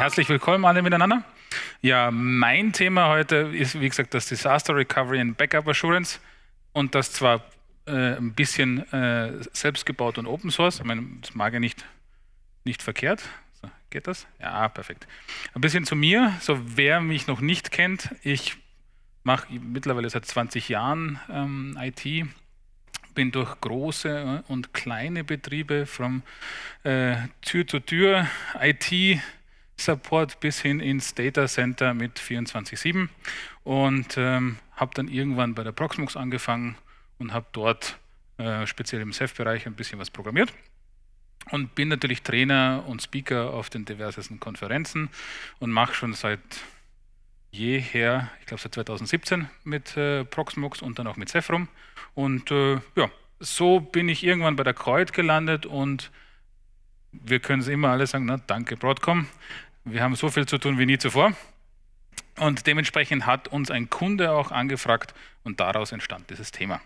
herzlich willkommen alle miteinander. Ja, mein Thema heute ist, wie gesagt, das Disaster Recovery and Backup Assurance und das zwar ein bisschen selbst gebaut und Open Source. Ich meine, das mag ja nicht verkehrt. So, geht das? Ja, perfekt. Ein bisschen zu mir. So, wer mich noch nicht kennt, ich mache mittlerweile seit 20 Jahren IT. Bin durch große und kleine Betriebe von Tür-to-Tür IT-Support bis hin ins Data Center mit 24/7 und habe dann irgendwann bei der Proxmox angefangen und habe dort speziell im Ceph-Bereich ein bisschen was programmiert und bin natürlich Trainer und Speaker auf den diversesten Konferenzen und mache schon seit jeher, ich glaube seit 2017 mit Proxmox und dann auch mit Ceph rum. Und ja, so bin ich irgendwann bei der Kreuz gelandet und wir können es immer alle sagen, na, danke Broadcom, wir haben so viel zu tun wie nie zuvor. Und dementsprechend hat uns ein Kunde auch angefragt und daraus entstand dieses Thema.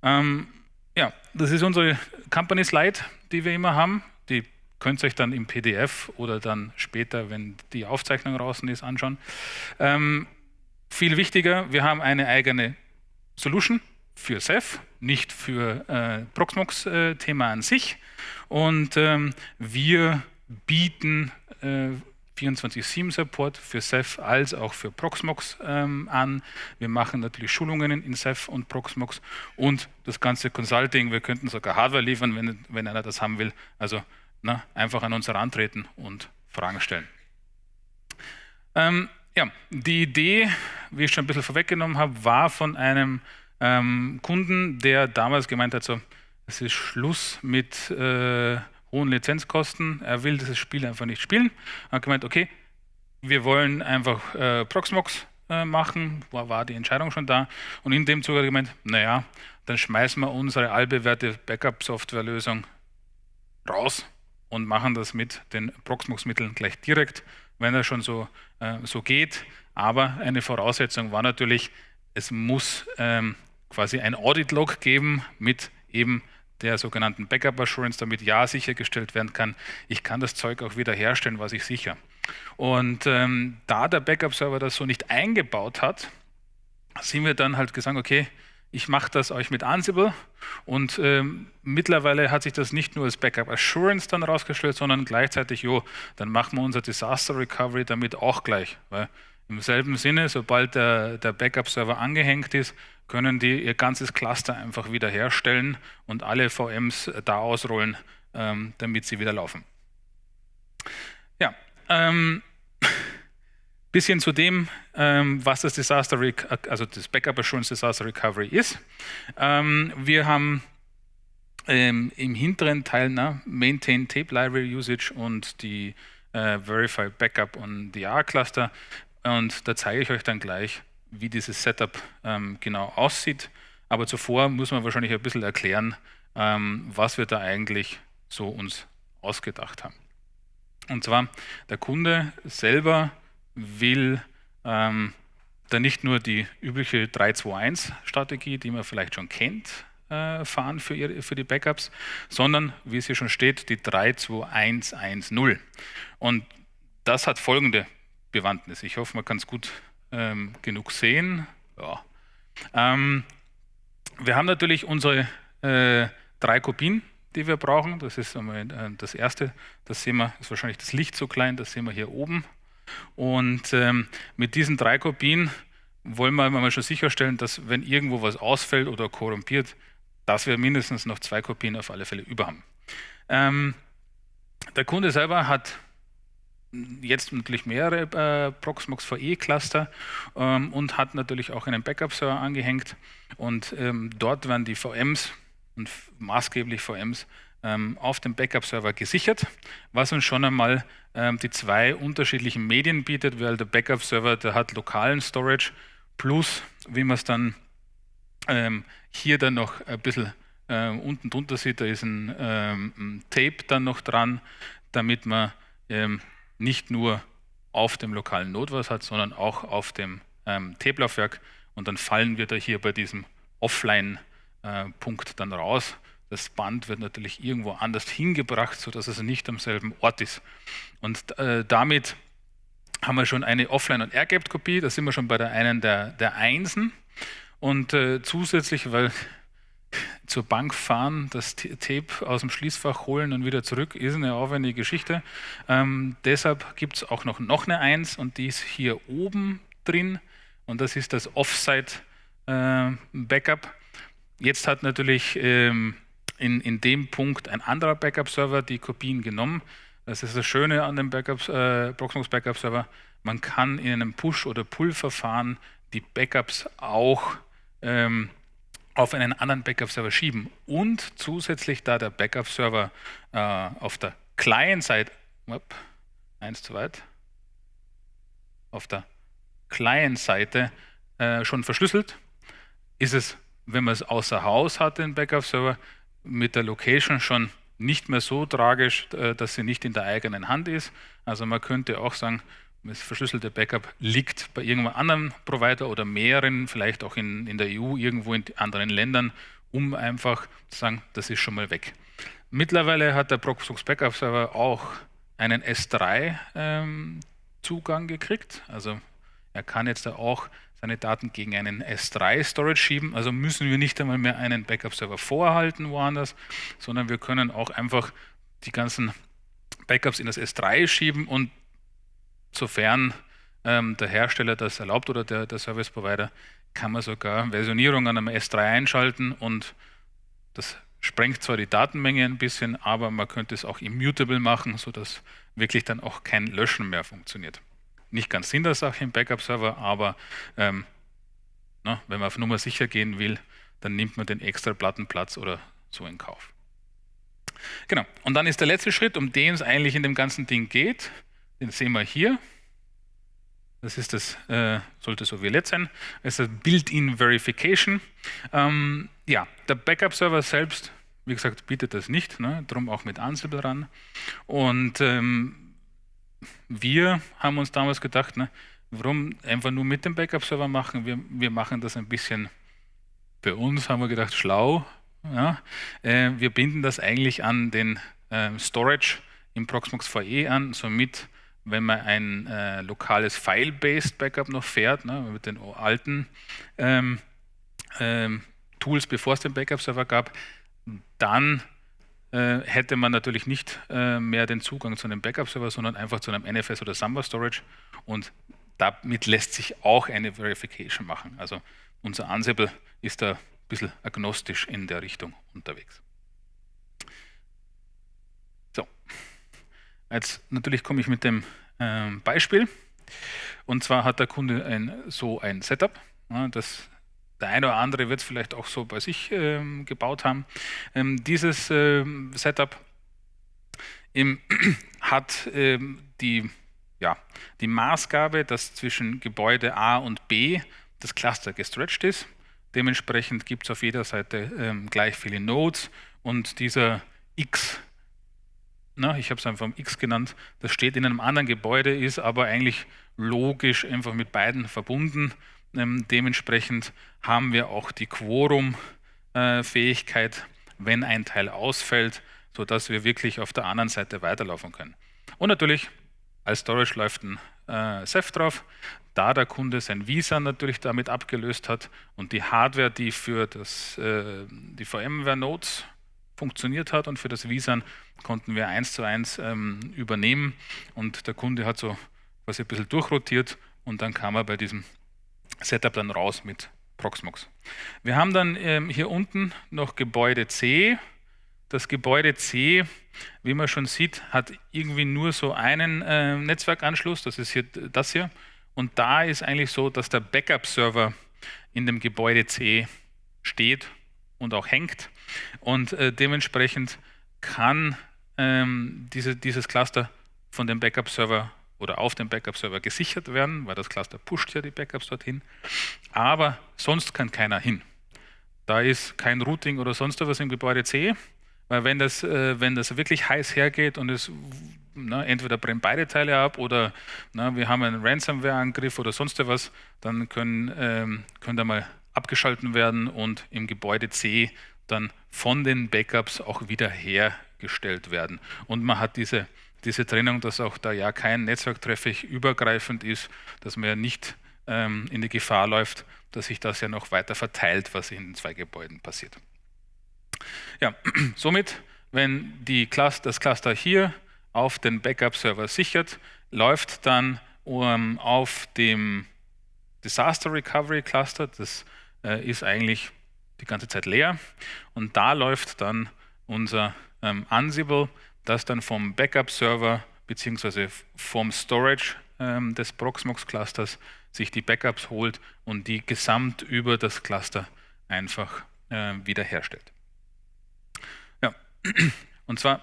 Ja, das ist unsere Company Slide, die wir immer haben. Die könnt ihr euch dann im PDF oder dann später, wenn die Aufzeichnung draußen ist, anschauen. Viel wichtiger, wir haben eine eigene Solution für Ceph, nicht für Proxmox-Thema an sich. Und wir bieten 24/7-Support für Ceph als auch für Proxmox an. Wir machen natürlich Schulungen in Ceph und Proxmox und das ganze Consulting. Wir könnten sogar Hardware liefern, wenn einer das haben will. Also einfach an uns herantreten und Fragen stellen. Ja, die Idee, wie ich schon ein bisschen vorweggenommen habe, war von einem Kunden, der damals gemeint hat, so, es ist Schluss mit hohen Lizenzkosten, er will dieses Spiel einfach nicht spielen. Er hat gemeint, okay, wir wollen einfach Proxmox machen, war die Entscheidung schon da. Und in dem Zuge hat er gemeint, naja, dann schmeißen wir unsere allbewährte Backup-Software-Lösung raus und machen das mit den Proxmox-Mitteln gleich direkt, wenn das schon so geht. Aber eine Voraussetzung war natürlich, es muss quasi ein Audit-Log geben mit eben der sogenannten Backup Assurance, damit ja sichergestellt werden kann, ich kann das Zeug auch wieder herstellen, was ich sicher. Und da der Backup-Server das so nicht eingebaut hat, sind wir dann halt gesagt, okay, ich mache das euch mit Ansible und mittlerweile hat sich das nicht nur als Backup Assurance dann rausgestellt, sondern gleichzeitig, dann machen wir unser Disaster Recovery damit auch gleich, weil im selben Sinne, sobald der Backup-Server angehängt ist, können die ihr ganzes Cluster einfach wieder herstellen und alle VMs da ausrollen, damit sie wieder laufen. Ja, bisschen zu dem, was das das Backup Assurance Disaster Recovery ist. Wir haben im hinteren Teil Maintain Tape Library Usage und die Verify Backup und DR Cluster. Und da zeige ich euch dann gleich, wie dieses Setup genau aussieht. Aber zuvor muss man wahrscheinlich ein bisschen erklären, was wir da eigentlich so uns ausgedacht haben. Und zwar, der Kunde selber will da nicht nur die übliche 3-2-1-Strategie, die man vielleicht schon kennt, fahren für die Backups, sondern, wie es hier schon steht, die 3-2-1-1-0. Und das hat folgende Bewandtnis. Ich hoffe, man kann es gut genug sehen. Ja. Wir haben natürlich unsere 3 Kopien, die wir brauchen. Das ist einmal das erste. Das sehen wir, ist wahrscheinlich das Licht so klein, das sehen wir hier oben. Und mit diesen 3 Kopien wollen wir mal schon sicherstellen, dass wenn irgendwo was ausfällt oder korrumpiert, dass wir mindestens noch 2 Kopien auf alle Fälle über haben. Der Kunde selber hat jetzt natürlich mehrere Proxmox VE-Cluster und hat natürlich auch einen Backup-Server angehängt und dort werden die VMs und maßgeblich VMs auf dem Backup-Server gesichert, was uns schon einmal die 2 unterschiedlichen Medien bietet, weil der Backup-Server, der hat lokalen Storage plus, wie man es dann hier dann noch ein bisschen unten drunter sieht, da ist ein Tape dann noch dran, damit man nicht nur auf dem lokalen Node was hat, sondern auch auf dem Tape-Laufwerk und dann fallen wir da hier bei diesem Offline-Punkt dann raus. das Band wird natürlich irgendwo anders hingebracht, sodass es nicht am selben Ort ist. Und damit haben wir schon eine Offline- und Air-Gapped-Kopie, da sind wir schon bei der einen der Einsen. Und zusätzlich, weil zur Bank fahren, das Tape aus dem Schließfach holen und wieder zurück, ist eine aufwendige Geschichte. Deshalb gibt es auch noch eine 1 und die ist hier oben drin und das ist das Offsite-Backup. Jetzt hat natürlich in dem Punkt ein anderer Backup-Server die Kopien genommen. Das ist das Schöne an dem Proxmox Backup-Server. Man kann in einem Push- oder Pull-Verfahren die Backups auch auf einen anderen Backup-Server schieben. Und zusätzlich, da der Backup-Server auf der Client-Seite, eins zu weit, auf der Client-Seite schon verschlüsselt, ist es, wenn man es außer Haus hat, den Backup-Server, mit der Location schon nicht mehr so tragisch, dass sie nicht in der eigenen Hand ist. Also man könnte auch sagen, das verschlüsselte Backup liegt bei irgendeinem anderen Provider oder mehreren, vielleicht auch in der EU, irgendwo in anderen Ländern, um einfach zu sagen, das ist schon mal weg. Mittlerweile hat der Proxmox Backup Server auch einen S3-Zugang gekriegt. Also er kann jetzt da auch seine Daten gegen einen S3-Storage schieben. Also müssen wir nicht einmal mehr einen Backup-Server vorhalten woanders, sondern wir können auch einfach die ganzen Backups in das S3 schieben und sofern der Hersteller das erlaubt oder der Service Provider, kann man sogar Versionierung an einem S3 einschalten und das sprengt zwar die Datenmenge ein bisschen, aber man könnte es auch immutable machen, sodass wirklich dann auch kein Löschen mehr funktioniert. Nicht ganz Sinn der Sache im Backup-Server, aber wenn man auf Nummer sicher gehen will, dann nimmt man den extra Plattenplatz oder so in Kauf. Genau, und dann ist der letzte Schritt, um den es eigentlich in dem ganzen Ding geht. Den sehen wir hier. Das ist das, sollte so violett sein. Das ist das Built-in Verification. Ja, der Backup-Server selbst, wie gesagt, bietet das nicht, ne? Darum auch mit Ansible ran. Und wir haben uns damals gedacht, ne, warum einfach nur mit dem Backup-Server machen? Wir machen das ein bisschen, für uns haben wir gedacht, schlau. Ja? Wir binden das eigentlich an den Storage im Proxmox VE an, somit, wenn man ein lokales File-Based Backup noch fährt, ne, mit den alten Tools, bevor es den Backup-Server gab, dann hätte man natürlich nicht mehr den Zugang zu einem Backup-Server, sondern einfach zu einem NFS oder Samba Storage und damit lässt sich auch eine Verification machen. Also unser Ansible ist da ein bisschen agnostisch in der Richtung unterwegs. So, jetzt natürlich komme ich mit dem Beispiel und zwar hat der Kunde so ein Setup, ja, das der eine oder andere wird es vielleicht auch so bei sich gebaut haben. Dieses Setup hat die Maßgabe, dass zwischen Gebäude A und B das Cluster gestretched ist. Dementsprechend gibt es auf jeder Seite gleich viele Nodes und dieser X, ich habe es einfach X genannt, das steht in einem anderen Gebäude, ist aber eigentlich logisch einfach mit beiden verbunden. Dementsprechend haben wir auch die Quorum-Fähigkeit, wenn ein Teil ausfällt, sodass wir wirklich auf der anderen Seite weiterlaufen können. Und natürlich, als Storage läuft ein Ceph drauf, da der Kunde sein vSAN natürlich damit abgelöst hat und die Hardware, die für die VMware-Nodes funktioniert hat und für das vSAN konnten wir 1:1 übernehmen und der Kunde hat so quasi ein bisschen durchrotiert und dann kam er bei diesem Setup dann raus mit Proxmox. Wir haben dann hier unten noch Gebäude C. Das Gebäude C, wie man schon sieht, hat irgendwie nur so einen Netzwerkanschluss, das ist hier das hier. Und da ist eigentlich so, dass der Backup-Server in dem Gebäude C steht und auch hängt. Und dementsprechend kann dieses Cluster von dem Backup-Server oder auf dem Backup-Server gesichert werden, weil das Cluster pusht ja die Backups dorthin. Aber sonst kann keiner hin. Da ist kein Routing oder sonst was im Gebäude C, weil wenn das wirklich heiß hergeht und es entweder brennen beide Teile ab oder wir haben einen Ransomware-Angriff oder sonst was, dann können da mal abgeschalten werden und im Gebäude C dann von den Backups auch wieder hergestellt werden. Und man hat diese Trennung, dass auch da ja kein Netzwerktraffic übergreifend ist, dass man ja nicht in die Gefahr läuft, dass sich das ja noch weiter verteilt, was in den zwei Gebäuden passiert. Ja, somit, wenn das Cluster hier auf den Backup-Server sichert, läuft dann auf dem Disaster Recovery Cluster, das ist eigentlich die ganze Zeit leer, und da läuft dann unser Ansible, das dann vom Backup-Server bzw. vom Storage des Proxmox-Clusters sich die Backups holt und die gesamt über das Cluster einfach wiederherstellt. Ja, und zwar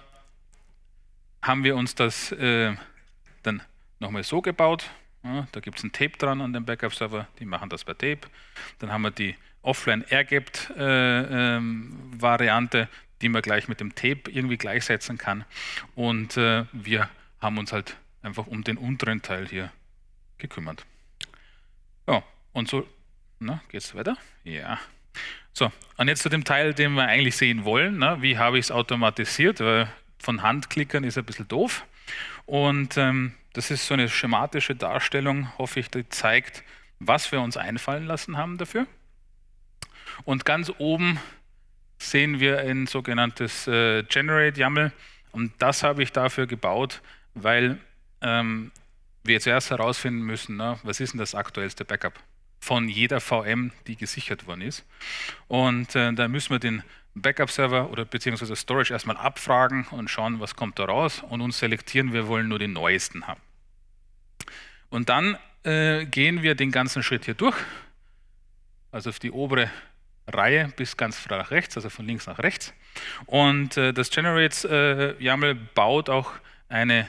haben wir uns das dann nochmal so gebaut. Ja, da gibt es ein Tape dran an dem Backup-Server, die machen das per Tape. Dann haben wir die Offline-Airgapped-Variante, die man gleich mit dem Tape irgendwie gleichsetzen kann. Und wir haben uns halt einfach um den unteren Teil hier gekümmert. Ja, und so, geht es weiter? Ja. So, und jetzt zu dem Teil, den wir eigentlich sehen wollen. Wie habe ich es automatisiert? Weil von Hand klickern ist ein bisschen doof. Und das ist so eine schematische Darstellung, hoffe ich, die zeigt, was wir uns einfallen lassen haben dafür. Und ganz oben sehen wir ein sogenanntes Generate-YAML. Und das habe ich dafür gebaut, weil wir zuerst herausfinden müssen, was ist denn das aktuellste Backup von jeder VM, die gesichert worden ist. Und da müssen wir den Backup-Server oder beziehungsweise Storage erstmal abfragen und schauen, was kommt da raus und uns selektieren, wir wollen nur den neuesten haben. Und dann gehen wir den ganzen Schritt hier durch, also auf die obere Reihe bis ganz nach rechts, also von links nach rechts. Und das Generate YAML baut auch eine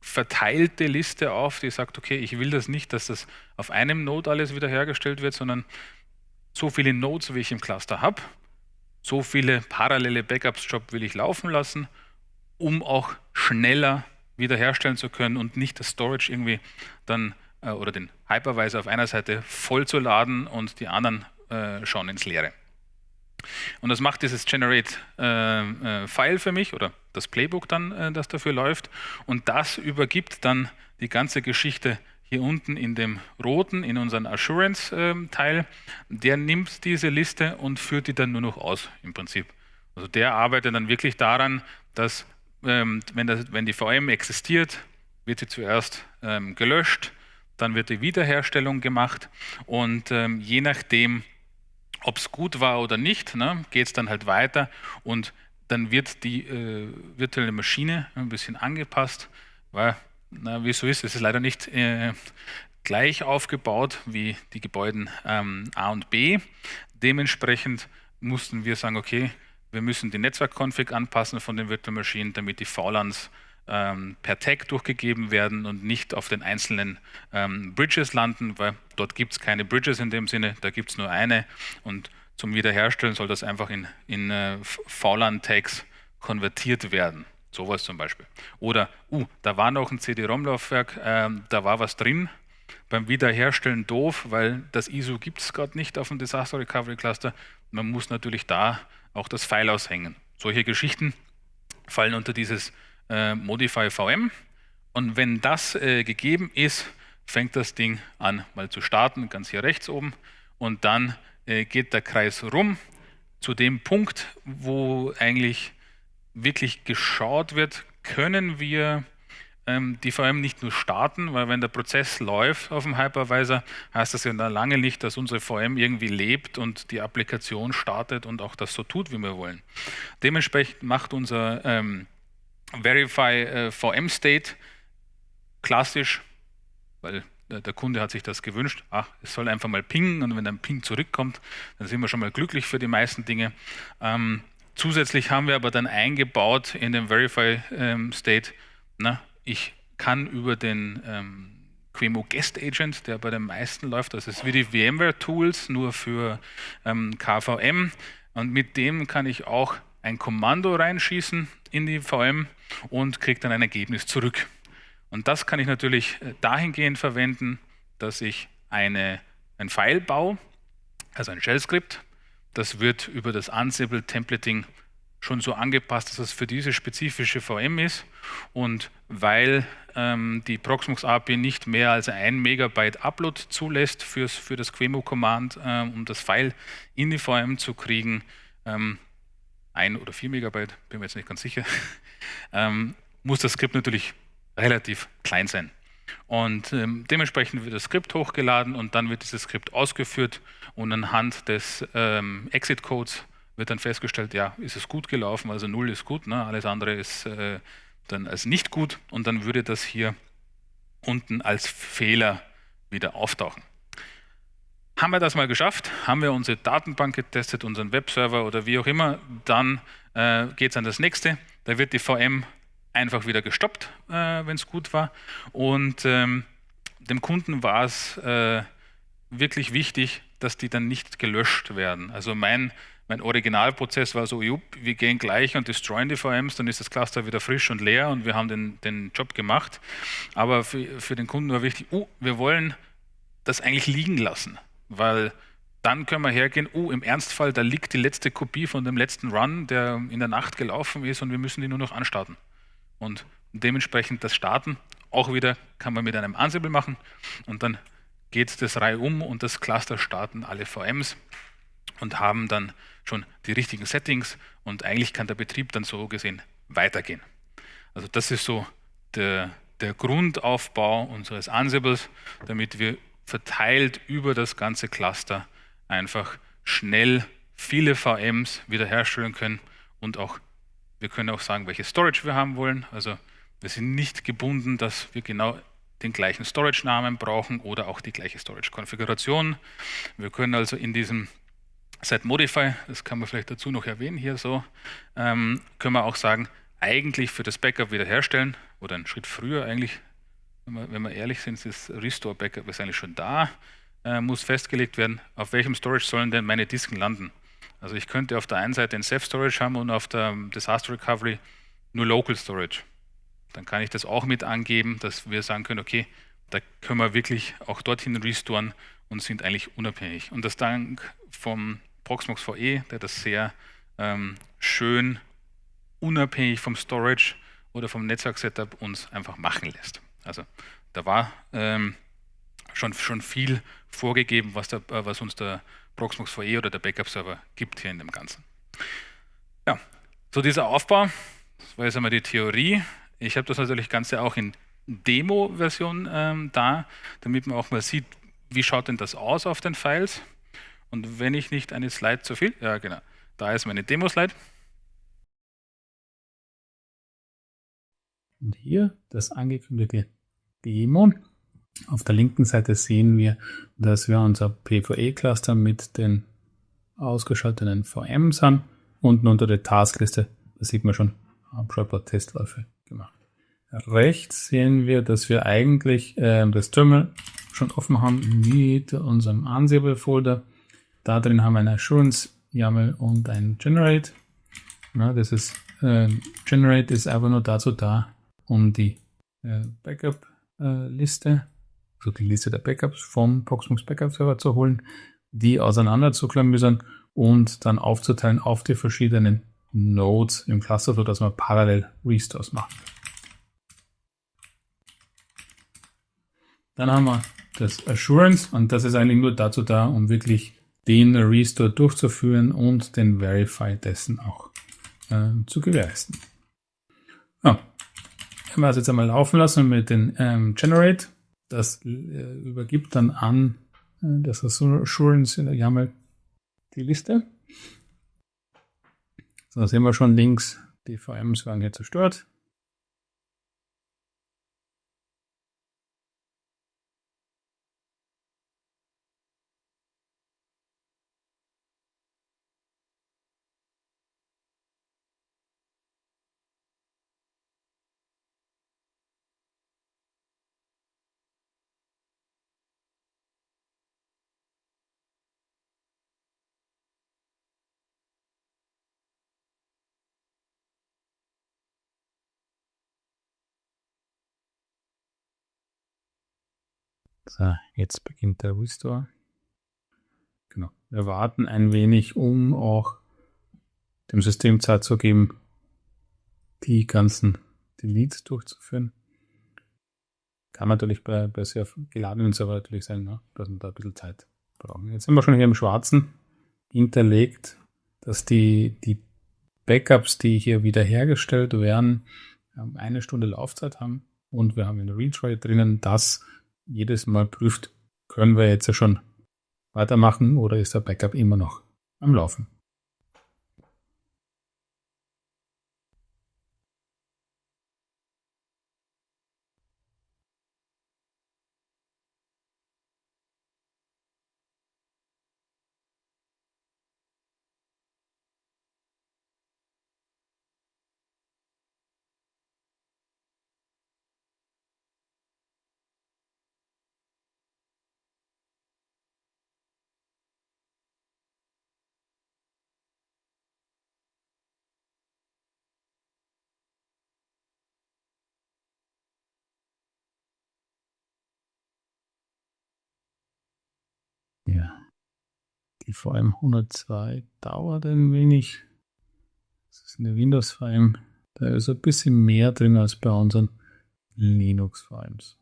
verteilte Liste auf, die sagt, okay, ich will das nicht, dass das auf einem Node alles wiederhergestellt wird, sondern so viele Nodes, wie ich im Cluster habe, so viele parallele Backups-Job will ich laufen lassen, um auch schneller wiederherstellen zu können und nicht das Storage irgendwie dann oder den Hypervisor auf einer Seite voll zu laden und die anderen schauen ins Leere. Und das macht dieses Generate-File für mich oder das Playbook dann, das dafür läuft. Und das übergibt dann die ganze Geschichte hier unten in dem roten, in unseren Assurance-Teil. Der nimmt diese Liste und führt die dann nur noch aus im Prinzip. Also der arbeitet dann wirklich daran, dass wenn die VM existiert, wird sie zuerst gelöscht, dann wird die Wiederherstellung gemacht und je nachdem, ob es gut war oder nicht, geht es dann halt weiter und dann wird die virtuelle Maschine ein bisschen angepasst, weil, wie es so ist, es ist leider nicht gleich aufgebaut wie die Gebäuden A und B. Dementsprechend mussten wir sagen, okay, wir müssen die Netzwerkkonfig anpassen von den virtuellen Maschinen, damit die VLANs per Tag durchgegeben werden und nicht auf den einzelnen Bridges landen, weil dort gibt es keine Bridges in dem Sinne, da gibt es nur eine und zum Wiederherstellen soll das einfach in VLAN-Tags konvertiert werden. Sowas zum Beispiel. Oder, da war noch ein CD-ROM-Laufwerk, da war was drin, beim Wiederherstellen doof, weil das ISO gibt es gerade nicht auf dem Disaster Recovery Cluster. Man muss natürlich da auch das File aushängen. Solche Geschichten fallen unter dieses Modify VM und wenn das gegeben ist, fängt das Ding an mal zu starten, ganz hier rechts oben und dann geht der Kreis rum zu dem Punkt, wo eigentlich wirklich geschaut wird, können wir die VM nicht nur starten, weil wenn der Prozess läuft auf dem Hypervisor, heißt das ja lange nicht, dass unsere VM irgendwie lebt und die Applikation startet und auch das so tut, wie wir wollen. Dementsprechend macht unser Verify VM State klassisch, weil der Kunde hat sich das gewünscht, es soll einfach mal pingen und wenn ein Ping zurückkommt, dann sind wir schon mal glücklich für die meisten Dinge. Zusätzlich haben wir aber dann eingebaut in den Verify State, ich kann über den Qemu Guest Agent, der bei den meisten läuft, das ist wie die VMware Tools, nur für KVM und mit dem kann ich auch ein Kommando reinschießen in die VM und kriege dann ein Ergebnis zurück. Und das kann ich natürlich dahingehend verwenden, dass ich ein File baue, also ein Shell-Skript, das wird über das Ansible-Templating schon so angepasst, dass es für diese spezifische VM ist. Und weil die Proxmox API nicht mehr als 1 Megabyte Upload zulässt für das Qemu-Command, um das File in die VM zu kriegen, 1 oder 4 Megabyte, bin mir jetzt nicht ganz sicher, muss das Skript natürlich relativ klein sein. Und dementsprechend wird das Skript hochgeladen und dann wird dieses Skript ausgeführt und anhand des Exit-Codes wird dann festgestellt, ja, ist es gut gelaufen, also 0 ist gut, ne? Alles andere ist dann als nicht gut und dann würde das hier unten als Fehler wieder auftauchen. Haben wir das mal geschafft, haben wir unsere Datenbank getestet, unseren Webserver oder wie auch immer, dann geht es an das nächste. Da wird die VM einfach wieder gestoppt, wenn es gut war. Und dem Kunden war es wirklich wichtig, dass die dann nicht gelöscht werden. Also mein Originalprozess war so, wir gehen gleich und destroyen die VMs, dann ist das Cluster wieder frisch und leer und wir haben den Job gemacht. Aber für den Kunden war wichtig, wir wollen das eigentlich liegen lassen, weil dann können wir hergehen, im Ernstfall, da liegt die letzte Kopie von dem letzten Run, der in der Nacht gelaufen ist und wir müssen die nur noch anstarten. Und dementsprechend das Starten auch wieder kann man mit einem Ansible machen und dann geht das reihum und das Cluster starten alle VMs und haben dann schon die richtigen Settings und eigentlich kann der Betrieb dann so gesehen weitergehen. Also das ist so der Grundaufbau unseres Ansibles, damit wir verteilt über das ganze Cluster einfach schnell viele VMs wiederherstellen können und auch wir können auch sagen, welche Storage wir haben wollen. Also wir sind nicht gebunden, dass wir genau den gleichen Storage-Namen brauchen oder auch die gleiche Storage-Konfiguration. Wir können also in diesem Set-Modify, das kann man vielleicht dazu noch erwähnen hier so, können wir auch sagen, eigentlich für das Backup wiederherstellen oder einen Schritt früher eigentlich, wenn wir ehrlich sind, ist das Restore-Backup ist eigentlich schon da, muss festgelegt werden, auf welchem Storage sollen denn meine Disken landen. Also ich könnte auf der einen Seite ein Ceph-Storage haben und auf der Disaster Recovery nur Local Storage. Dann kann ich das auch mit angeben, dass wir sagen können, okay, da können wir wirklich auch dorthin restoren und sind eigentlich unabhängig. Und das dank vom Proxmox VE, der das sehr schön unabhängig vom Storage oder vom Netzwerk-Setup uns einfach machen lässt. Also da war schon viel vorgegeben, was uns der Proxmox VE oder der Backup-Server gibt hier in dem Ganzen. Ja, so dieser Aufbau, das war jetzt einmal die Theorie. Ich habe das natürlich Ganze auch in Demo-Version da, damit man auch mal sieht, wie schaut denn das aus auf den Files. Und wenn ich nicht eine Slide zu viel, ja genau, da ist meine Demo-Slide. Und hier das angekündigte Demo. Auf der linken Seite sehen wir, dass wir unser PVE-Cluster mit den ausgeschalteten VMs haben. Unten unter der Taskliste, da sieht man schon, habe schon ein paar Testläufe gemacht. Rechts sehen wir, dass wir eigentlich das Terminal schon offen haben mit unserem Ansible-Folder. Da drin haben wir eine Assurance, YAML und ein Generate. Ja, das ist Generate ist einfach nur dazu da, um die Backup-Liste, also die Liste der Backups vom Proxmox Backup Server zu holen, die auseinander zu klamüsern und dann aufzuteilen auf die verschiedenen Nodes im Cluster, sodass man parallel Restores machen kann. Dann haben wir das Assurance und das ist eigentlich nur dazu da, um wirklich den Restore durchzuführen und den Verify dessen auch zu gewährleisten. Ja. Wenn wir das jetzt einmal laufen lassen mit den Generate, das übergibt dann an das Assurance in der YAML die Liste. So, da sehen wir schon links, die VMs werden hier zerstört. So, jetzt beginnt der Restore. Genau. Wir warten ein wenig, um auch dem System Zeit zu geben, die ganzen Deletes durchzuführen. Kann natürlich bei sehr geladenen Server natürlich sein, ne? Dass wir da ein bisschen Zeit brauchen. Jetzt sind wir schon hier im Schwarzen hinterlegt, dass die Backups, die hier wiederhergestellt werden, 1 Stunde Laufzeit haben und wir haben in Retry drinnen, das jedes Mal prüft, können wir jetzt ja schon weitermachen oder ist der Backup immer noch am Laufen. Ja, die VM 102 dauert ein wenig. Das ist eine Windows VM. Da ist ein bisschen mehr drin als bei unseren Linux VMs.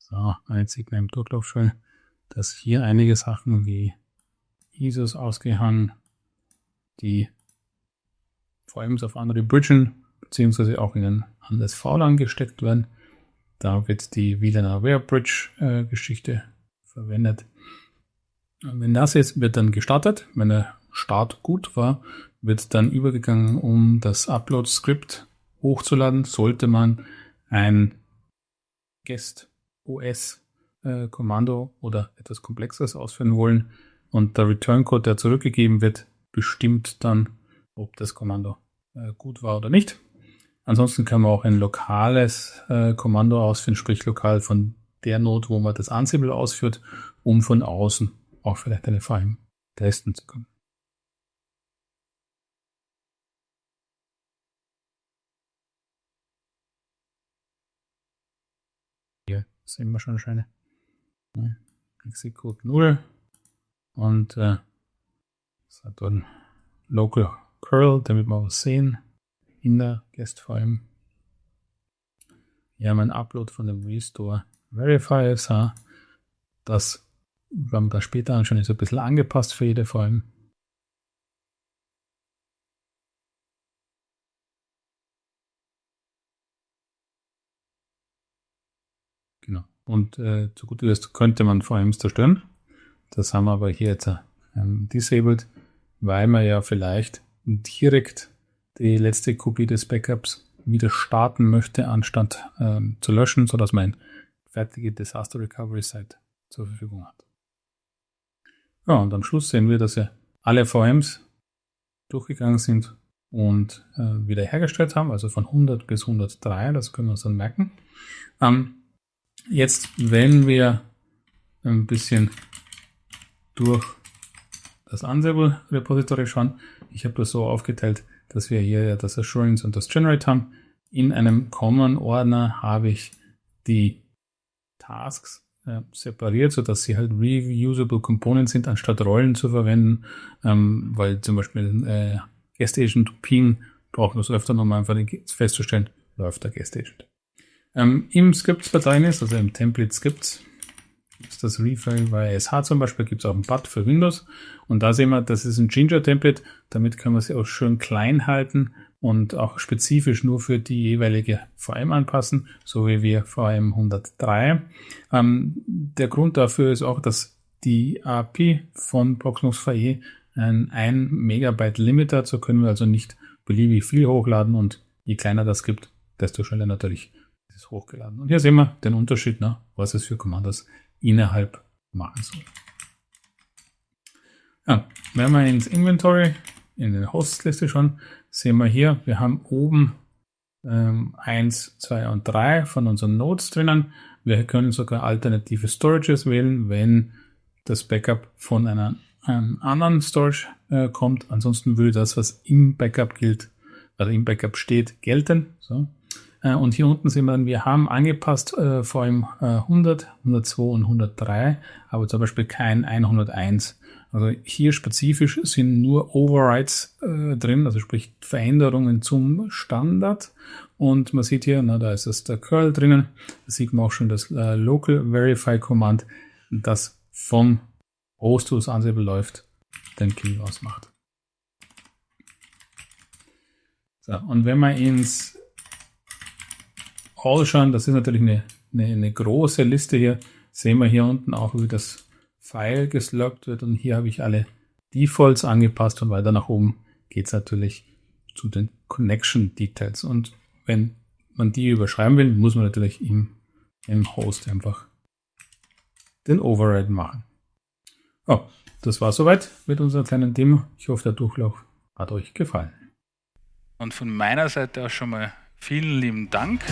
So, einzig beim Durchlauf schon, dass hier einige Sachen wie ISOs ausgehangen, die VMs auf andere bridgen, beziehungsweise auch in ein anderes VLAN gesteckt werden. Da wird die VLAN Aware Bridge Geschichte verwendet. Und wenn das jetzt wird dann gestartet, wenn der Start gut war, wird dann übergegangen, um das Upload-Skript hochzuladen, sollte man ein Guest OS Kommando oder etwas Komplexeres ausführen wollen. Und der Return-Code, der zurückgegeben wird, bestimmt dann, ob das Kommando gut war oder nicht. Ansonsten kann man auch ein lokales Kommando ausführen, sprich lokal von der Node, wo man das Ansible ausführt, um von außen auch vielleicht eine VM testen zu können. Hier sehen wir schon eine Execute 0 und das hat dann Local Curl, damit wir was sehen in der Guest VM. Hier haben wir ein Upload von dem Restore Verifier. Das werden wir da später anschauen, ist ein bisschen angepasst für jede VM. Genau. Und zu guter Letzt könnte man VMs zerstören. Das haben wir aber hier jetzt disabled, weil man ja vielleicht direkt die letzte Kopie des Backups wieder starten möchte, anstatt zu löschen, sodass man eine fertige Disaster Recovery Site zur Verfügung hat. Ja, und am Schluss sehen wir, dass ja alle VMs durchgegangen sind und wiederhergestellt haben, also von 100 bis 103, das können wir uns dann merken. Jetzt, wenn wir ein bisschen durch das Ansible Repository schauen, ich habe das so aufgeteilt, dass wir hier das Assurance und das Generate haben. In einem Common Ordner habe ich die Tasks separiert, sodass sie halt reusable Components sind, anstatt Rollen zu verwenden, weil zum Beispiel Guest Agent Ping brauchen wir es öfter nochmal einfach festzustellen, läuft der Guest Agent. Im Scripts-Verzeichnis, also im Template-Scripts, gibt es das Refile bei SH zum Beispiel, gibt es auch ein BAT für Windows. Und da sehen wir, das ist ein Ginger-Template, damit können wir sie auch schön klein halten und auch spezifisch nur für die jeweilige VM anpassen, so wie wir VM 103. Der Grund dafür ist auch, dass die API von Proxmox.VE ein 1 Megabyte Limit hat, so können wir also nicht beliebig viel hochladen und je kleiner das gibt, desto schneller natürlich ist es hochgeladen. Und hier sehen wir den Unterschied, was es für Kommandos innerhalb machen soll. Ja, wenn wir ins Inventory, in der Hosts-Liste schauen, sehen wir hier, wir haben oben 1, 2 und 3 von unseren Nodes drinnen. Wir können sogar alternative Storages wählen, wenn das Backup von einem anderen Storage kommt. Ansonsten würde das, was im Backup gilt, also im Backup steht, gelten. So. Und hier unten sehen wir dann, wir haben angepasst vor allem 100, 102 und 103, aber zum Beispiel kein 101. Also hier spezifisch sind nur Overrides drin, also sprich Veränderungen zum Standard. Und man sieht hier, da ist das der Curl drinnen. Da sieht man auch schon das Local Verify Command, das vom Host, wo das Ansible läuft, den Kill ausmacht. So, und wenn wir ins All schauen, das ist natürlich eine große Liste hier, sehen wir hier unten auch, wie das File gesloggt wird, und hier habe ich alle Defaults angepasst, und weiter nach oben geht es natürlich zu den Connection Details, und wenn man die überschreiben will, muss man natürlich im Host einfach den Override machen. Oh, das war soweit mit unserer kleinen Demo. Ich hoffe, der Durchlauf hat euch gefallen. Und von meiner Seite auch schon mal vielen lieben Dank.